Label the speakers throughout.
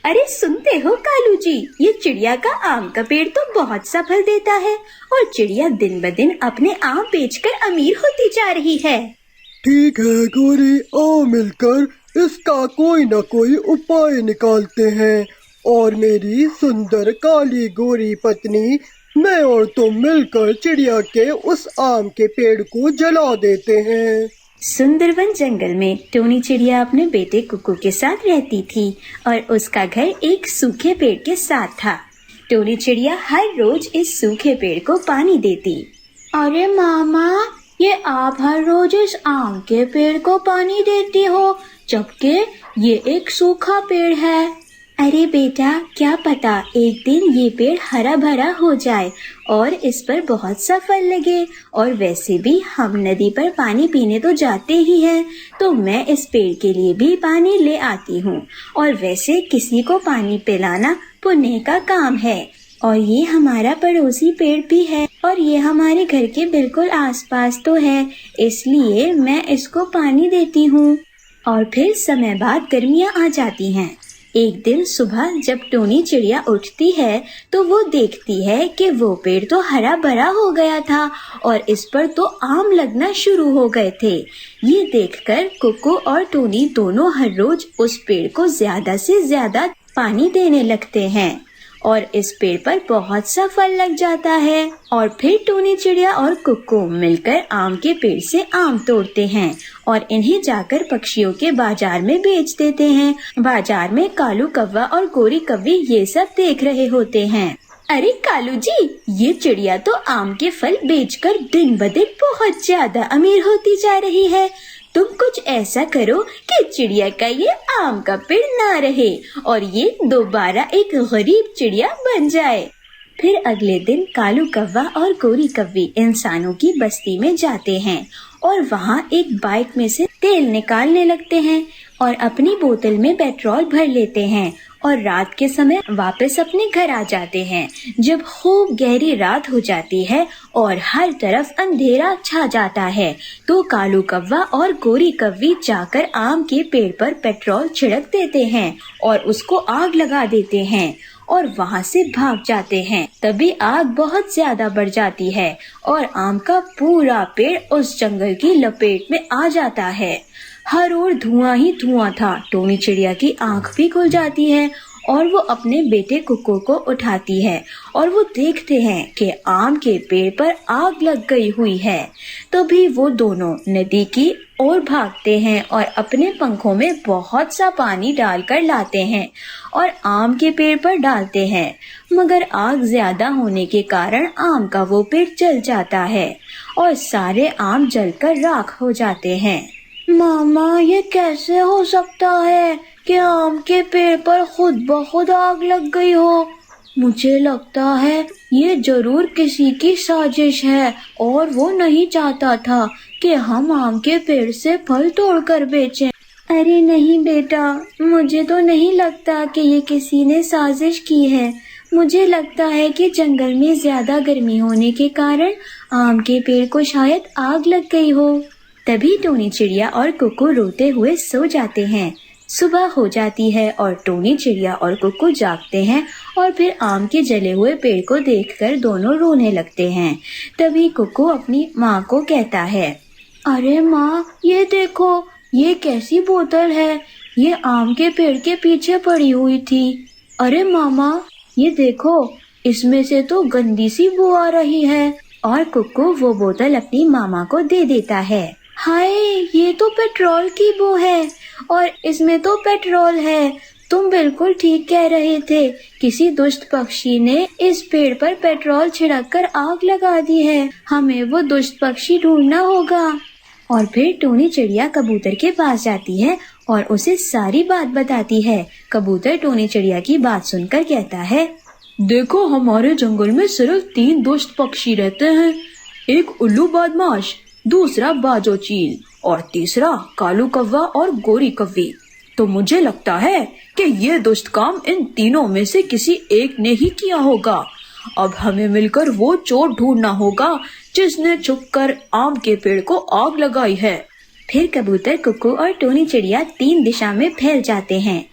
Speaker 1: अरे सुनते हो कालू जी, ये चिड़िया का आम का पेड़ तो बहुत सा फल देता है और चिड़िया दिन ब दिन अपने आम बेचकर अमीर होती जा रही है।
Speaker 2: ठीक है गोरी, आओ मिलकर इसका कोई न कोई उपाय निकालते हैं और मेरी सुंदर काली गोरी पत्नी, मैं और तुम मिलकर चिड़िया के उस आम के पेड़ को जला देते हैं।
Speaker 1: सुंदरवन जंगल में टोनी चिड़िया अपने बेटे कुकू के साथ रहती थी और उसका घर एक सूखे पेड़ के साथ था। टोनी चिड़िया हर रोज इस सूखे पेड़ को पानी देती। अरे मामा, ये आप हर रोज इस आम के पेड़ को पानी देती हो जबकि ये एक सूखा पेड़ है। अरे बेटा, क्या पता एक दिन ये पेड़ हरा भरा हो जाए और इस पर बहुत सा फल लगे। और वैसे भी हम नदी पर पानी पीने तो जाते ही हैं, तो मैं इस पेड़ के लिए भी पानी ले आती हूँ। और वैसे किसी को पानी पिलाना पुण्य का काम है। और ये हमारा पड़ोसी पेड़ भी है और ये हमारे घर के बिल्कुल आसपास तो है, इसलिए मैं इसको पानी देती हूँ। और फिर समय बाद गर्मियाँ आ जाती हैं। एक दिन सुबह जब टोनी चिड़िया उठती है तो वो देखती है कि वो पेड़ तो हरा भरा हो गया था और इस पर तो आम लगना शुरू हो गए थे। ये देखकर कुकू और टोनी दोनों हर रोज उस पेड़ को ज्यादा से ज्यादा पानी देने लगते हैं और इस पेड़ पर बहुत सा फल लग जाता है। और फिर टोनी चिड़िया और कुकू मिलकर आम के पेड़ से आम तोड़ते हैं और इन्हें जाकर पक्षियों के बाजार में बेच देते हैं। बाजार में कालू कौवा और गोरी कौवी ये सब देख रहे होते हैं। अरे कालू जी, ये चिड़िया तो आम के फल बेचकर दिन ब दिन बहुत ज्यादा अमीर होती जा रही है। तुम कुछ ऐसा करो कि चिड़िया का ये आम का पेड़ ना रहे और ये दोबारा एक गरीब चिड़िया बन जाए। फिर अगले दिन कालू कौवा और गोरी कौवी इंसानों की बस्ती में जाते हैं और वहाँ एक बाइक में से तेल निकालने लगते हैं और अपनी बोतल में पेट्रोल भर लेते हैं और रात के समय वापस अपने घर आ जाते हैं। जब खूब गहरी रात हो जाती है और हर तरफ अंधेरा छा जाता है तो कालू कौवा और गोरी कौवी जाकर आम के पेड़ पर पेट्रोल छिड़क देते हैं और उसको आग लगा देते हैं और वहाँ से भाग जाते हैं। तभी आग बहुत ज्यादा बढ़ जाती है और आम का पूरा पेड़ उस जंगल की लपेट में आ जाता है। हर ओर धुआं ही धुआं था। टोनी चिड़िया की आंख भी खुल जाती है और वो अपने बेटे कुकू को उठाती है और वो देखते हैं कि आम के पेड़ पर आग लग गई हुई है। तभी वो दोनों नदी की ओर भागते हैं और अपने पंखों में बहुत सा पानी डालकर लाते हैं और आम के पेड़ पर डालते हैं, मगर आग ज्यादा होने के कारण आम का वो पेड़ जल जाता है और सारे आम जलकर राख हो जाते हैं। मामा, ये कैसे हो सकता है कि आम के पेड़ पर खुद ब खुद आग लग गई हो? मुझे लगता है ये जरूर किसी की साजिश है और वो नहीं चाहता था कि हम आम के पेड़ से फल तोड़कर बेचें। अरे नहीं बेटा, मुझे तो नहीं लगता कि ये किसी ने साजिश की है। मुझे लगता है कि जंगल में ज्यादा गर्मी होने के कारण आम के पेड़ को शायद आग लग गई हो। तभी टोनी चिड़िया और कुकू रोते हुए सो जाते हैं। सुबह हो जाती है और टोनी चिड़िया और कुकू जागते हैं और फिर आम के जले हुए पेड़ को देखकर दोनों रोने लगते हैं। तभी कुकू अपनी माँ को कहता है, अरे माँ, ये देखो, ये कैसी बोतल है? ये आम के पेड़ के पीछे पड़ी हुई थी। अरे मामा, ये देखो, इसमें से तो गंदी सी बू आ रही है। और कुकू वो बोतल अपनी मामा को दे देता है। हाय, ये तो पेट्रोल की बू है और इसमें तो पेट्रोल है। तुम बिल्कुल ठीक कह रहे थे। किसी दुष्ट पक्षी ने इस पेड़ पर पेट्रोल छिड़ककर आग लगा दी है। हमें वो दुष्ट पक्षी ढूंढना होगा। और फिर टोनी चिड़िया कबूतर के पास जाती है और उसे सारी बात बताती है। कबूतर टोनी चिड़िया की बात सुनकर कहता है,
Speaker 3: देखो, हमारे जंगल में सिर्फ 3 दुष्ट पक्षी रहते हैं। एक उल्लू बदमाश, दूसरा बाजो चील और तीसरा कालू कौवा और गोरी कौवी। तो मुझे लगता है कि ये दुष्ट काम इन तीनों में से किसी एक ने ही किया होगा। अब हमें मिलकर वो चोर ढूंढना होगा जिसने छुपकर आम के पेड़ को आग लगाई है।
Speaker 1: फिर कबूतर, कुकू और टोनी चिड़िया 3 दिशा में फैल जाते हैं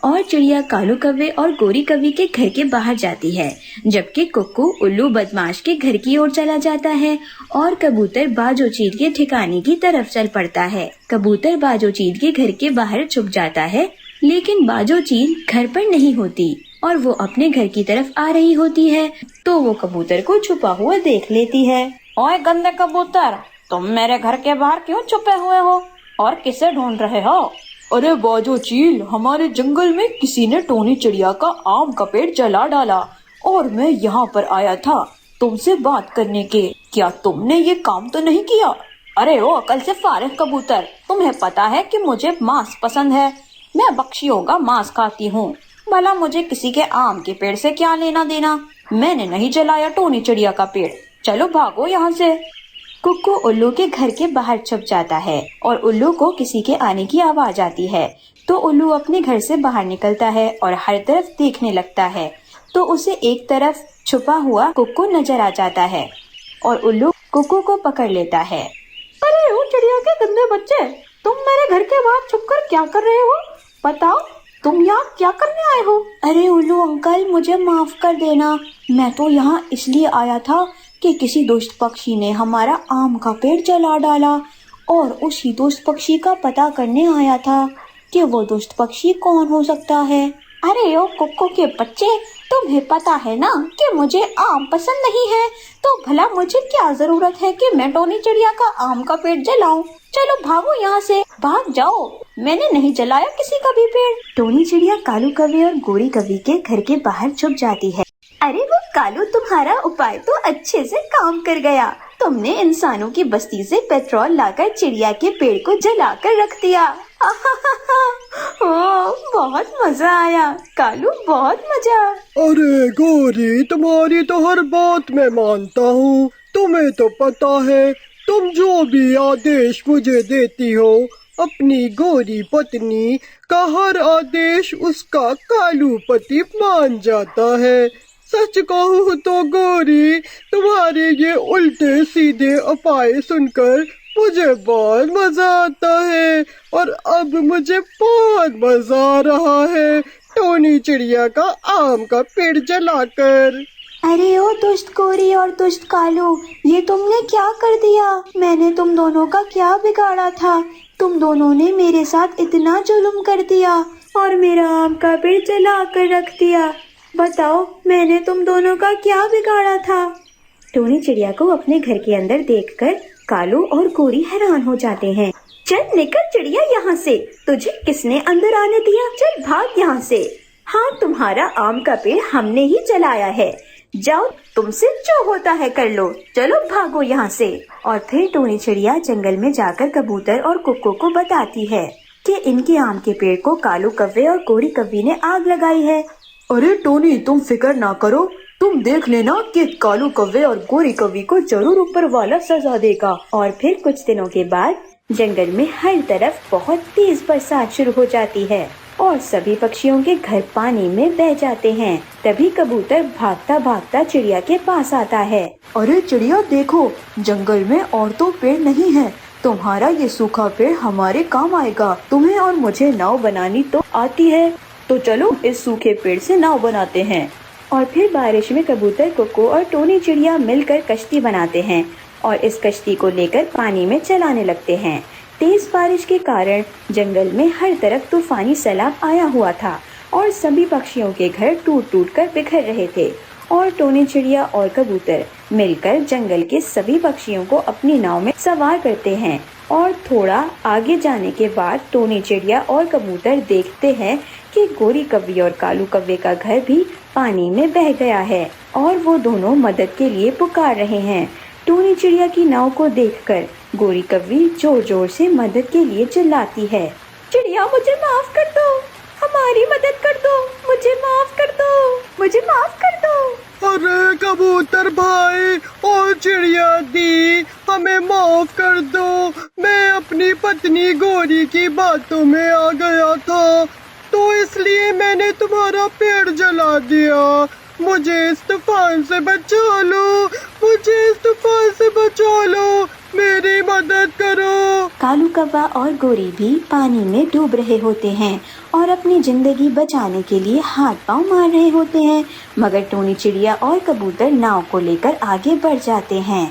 Speaker 1: और चिड़िया कालू कव्वे और गोरी कव्वी के घर के बाहर जाती है, जबकि कुक्कू उल्लू बदमाश के घर की ओर चला जाता है और कबूतर बाजो चील के ठिकाने की तरफ चल पड़ता है। कबूतर बाजो चील के घर के बाहर छुप जाता है, लेकिन बाजो चील घर पर नहीं होती और वो अपने घर की तरफ आ रही होती है, तो वो कबूतर को छुपा हुआ देख लेती है।
Speaker 3: ओए गंदे कबूतर, तुम मेरे घर के बाहर क्यों छुपे हुए हो और किसे ढूंढ रहे हो? अरे बाजो चील, हमारे जंगल में किसी ने टोनी चिड़िया का आम का पेड़ जला डाला और मैं यहाँ पर आया था तुमसे बात करने के। क्या तुमने ये काम तो नहीं किया? अरे ओ अकल से फारिग कबूतर, तुम्हें पता है कि मुझे मांस पसंद है, मैं पक्षियों का मांस खाती हूँ। भला मुझे किसी के आम के पेड़ से क्या लेना देना? मैंने नहीं जलाया टोनी चिड़िया का पेड़, चलो भागो यहाँ से।
Speaker 1: कुक्कू उल्लू के घर के बाहर छुप जाता है और उल्लू को किसी के आने की आवाज आती है, तो उल्लू अपने घर से बाहर निकलता है और हर तरफ देखने लगता है, तो उसे एक तरफ छुपा हुआ कुक्कू नजर आ जाता है और उल्लू कुक्कू को पकड़ लेता है।
Speaker 3: अरे ओ चिड़िया के गंदे बच्चे, तुम मेरे घर के बाहर छुपकर क्या कर रहे हो? बताओ, तुम यहाँ क्या करने आए हो?
Speaker 1: अरे उल्लू अंकल, मुझे माफ कर देना, मैं तो यहाँ इसलिए आया था कि किसी दुष्ट पक्षी ने हमारा आम का पेड़ जला डाला और उसी दुष्ट पक्षी का पता करने आया था कि वो दुष्ट पक्षी कौन हो सकता है।
Speaker 3: अरे ओ कुक्कू के बच्चे, तुम्हें पता है ना कि मुझे आम पसंद नहीं है, तो भला मुझे क्या जरूरत है कि मैं टोनी चिड़िया का आम का पेड़ जलाऊं? चलो भागो यहाँ से, भाग जाओ, मैंने नहीं जलाया किसी का भी पेड़।
Speaker 1: टोनी चिड़िया कालू कव्वे और गोरी कव्वी के घर के बाहर छुप जाती है। अरे वो कालू, तुम्हारा उपाय तो अच्छे से काम कर गया, तुमने इंसानों की बस्ती से पेट्रोल लाकर चिड़िया के पेड़ को जलाकर रख दिया। ओ, बहुत मजा आया कालू, बहुत मजा।
Speaker 2: अरे गोरी, तुम्हारी तो हर बात मैं मानता हूँ। तुम्हें तो पता है, तुम जो भी आदेश मुझे देती हो, अपनी गोरी पत्नी का हर आदेश उसका कालू पति मान जाता है। सच कहूँ तो गोरी, तुम्हारे ये उल्टे सीधे उपाय सुनकर मुझे बहुत मजा आता है और अब मुझे बहुत मजा आ रहा है टोनी चिड़िया का आम का पेड़ जलाकर।
Speaker 1: अरे ओ दुष्ट गोरी और दुष्ट कालू, ये तुमने क्या कर दिया? मैंने तुम दोनों का क्या बिगाड़ा था? तुम दोनों ने मेरे साथ इतना जुल्म कर दिया और मेरा आम का पेड़ जला कर रख दिया। बताओ, मैंने तुम दोनों का क्या बिगाड़ा था? टोनी चिड़िया को अपने घर के अंदर देखकर कालू और गोरी हैरान हो जाते हैं। चल निकल चिड़िया यहाँ से, तुझे किसने अंदर आने दिया? चल भाग यहाँ से। हाँ, तुम्हारा आम का पेड़ हमने ही जलाया है, जाओ तुमसे जो होता है कर लो, चलो भागो यहाँ से। और फिर टोनी चिड़िया जंगल में जाकर कबूतर और कुक्कू को बताती है कि इनके आम के पेड़ को कालू कव्वे और गोरी कव्वी ने आग लगाई है।
Speaker 3: अरे टोनी, तुम फिक्र ना करो, तुम देख लेना कि कालू कव्वे और गोरी कव्वी को जरूर ऊपर वाला सजा देगा।
Speaker 1: और फिर कुछ दिनों के बाद जंगल में हर तरफ बहुत तेज बरसात शुरू हो जाती है और सभी पक्षियों के घर पानी में बह जाते हैं। तभी कबूतर भागता भागता चिड़िया के पास आता है।
Speaker 3: अरे चिड़िया देखो, जंगल में और तो पेड़ नहीं है, तुम्हारा ये सूखा पेड़ हमारे काम आएगा। तुम्हें और मुझे नाव बनानी तो आती है, तो चलो इस सूखे पेड़ से नाव बनाते हैं।
Speaker 1: और फिर बारिश में कबूतर, कुक्कू और टोनी चिड़िया मिलकर कश्ती बनाते हैं और इस कश्ती को लेकर पानी में चलाने लगते हैं। तेज बारिश के कारण जंगल में हर तरफ तूफानी सैलाब आया हुआ था और सभी पक्षियों के घर टूट टूट कर बिखर रहे थे और टोनी चिड़िया और कबूतर मिलकर जंगल के सभी पक्षियों को अपनी नाव में सवार करते हैं। और थोड़ा आगे जाने के बाद टोनी चिड़िया और कबूतर देखते हैं कि गोरी कव्वी और कालू कव्वे का घर भी पानी में बह गया है और वो दोनों मदद के लिए पुकार रहे हैं। टोनी चिड़िया की नाव को देखकर गोरी कव्वी जोर जोर से मदद के लिए चिल्लाती है।
Speaker 3: चिड़िया, मुझे माफ कर दो, हमारी मदद कर दो, मुझे माफ कर दो, मुझे माफ कर दो।
Speaker 2: अरे कबूतर भाई और चिड़िया दी, हमें माफ कर दो। मैं अपनी पत्नी गोरी की बातों में आ गया था, तो इसलिए मैंने तुम्हारा पेड़ जला दिया। मुझे इस तूफान से बचा लो, मुझे इस तूफान से बचा लो, मेरी मदद करो।
Speaker 1: कालू कौवा और गोरी भी पानी में डूब रहे होते हैं और अपनी जिंदगी बचाने के लिए हाथ पांव मार रहे होते हैं, मगर टोनी चिड़िया और कबूतर नाव को लेकर आगे बढ़ जाते हैं।